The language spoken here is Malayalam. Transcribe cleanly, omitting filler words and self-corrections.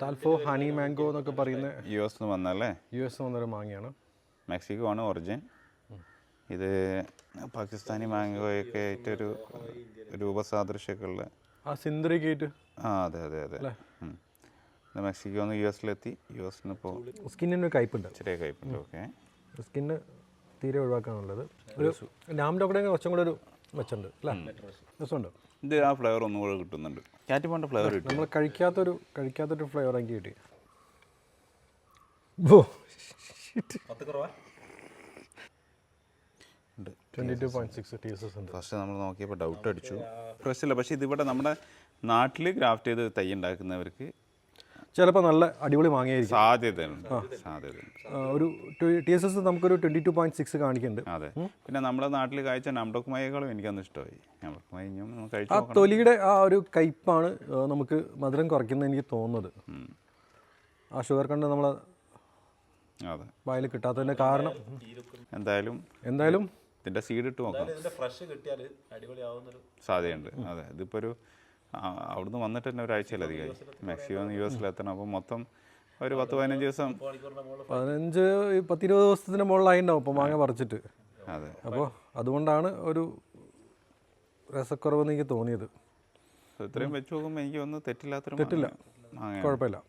ടാൽഫോ ഹണി മാംഗോ എന്നൊക്കെ പറയുന്ന US വന്നല്ലേ? US വന്നൊരു മാങ്ങയാണ്. മെക്സിക്കോ ആണ് ഒറിജിൻ. ഇത് പാകിസ്ഥാനി മാംഗോയൊക്കെ ആയിട്ടൊരു രൂപസാദൃശ്യമൊക്കെ ഉള്ള സിന്ദ്രികേറ്റ്. അതെ അതെ അതെ. ഇത് മെക്സിക്കോന്ന് US-ലെത്തി. US-ന് ഇപ്പോൾ സ്കിന്നിന് കയ്പുണ്ട്, ചെറിയ കയ്പുണ്ട്. ഓക്കെ, സ്കിന്ന് തീരെ ഒഴിവാക്കാനുള്ളത്. ഒരു നാമിൻ്റെ കുറച്ചും കൂടെ ഒരു മെച്ചുണ്ട് അല്ലേ, രസമുണ്ട്. ഇത് ആ ഫ്ലേവർ ഒന്നും കൂടെ കിട്ടുന്നുണ്ട്. കാറ്റിപ്പോണ്ട ഫ്ലേവർ കിട്ടും. നമ്മൾ കഴിക്കാത്തൊരു ഫ്ലേവർ എനിക്ക് കിട്ടി. 22.6 TSS ഉണ്ട്. ഫസ്റ്റ് നമ്മൾ നോക്കിയപ്പോൾ ഡൗട്ട് അടിച്ചു. പ്രശ്നമില്ല, പക്ഷേ ഇതിവിടെ നമ്മുടെ നാട്ടിൽ ഗ്രാഫ്റ്റ് ചെയ്ത് തൈ ഉണ്ടാക്കുന്നവർക്ക് ചിലപ്പോൾ നല്ല അടിപൊളി മാങ്ങയായിരിക്കും. സാധ്യതയുണ്ട്. ഒരു TSS നമുക്കൊരു 22.6 കാണിക്കുന്നുണ്ട്. അതെ. പിന്നെ നമ്മുടെ നാട്ടിൽ കഴിച്ച നംഡോക്ക് മയകളും എനിക്കന്ന് ഇഷ്ടമായി. നംഡോക്ക് മയും കഴിച്ചു. ആ തൊലിയുടെ ആ ഒരു കയ്പ്പാണ് നമുക്ക് മധുരം കുറയ്ക്കുന്നത് എനിക്ക് തോന്നുന്നത്. ആ ഷുഗർ കണ്ട് നമ്മൾ അതെ വായിൽ കിട്ടാത്തതിൻ്റെ കാരണം എന്തായാലും ഇതിൻ്റെ സീഡ് ഇട്ട് നോക്കാം. സാധ്യതയുണ്ട്. അതെ, ഇതിപ്പോൾ ഒരു അവിടുന്ന് വന്നിട്ട് തന്നെ ഒരാഴ്ചയിലധികമായി. മെക്സിക്കോന്ന് US-ലെത്തണം. അപ്പോൾ മൊത്തം ഒരു 10-15 ദിവസം, 15-20 ദിവസത്തിന് മുകളിലായിട്ടുണ്ടാവും ഇപ്പോൾ മാങ്ങ പറിച്ചിട്ട്. അതെ. അപ്പോൾ അതുകൊണ്ടാണ് ഒരു രസക്കുറവെന്ന് എനിക്ക് തോന്നിയത്. ഇത്രയും വെച്ച് നോക്കുമ്പോൾ എനിക്ക് ഒന്ന് തെറ്റില്ല, കുഴപ്പമില്ല.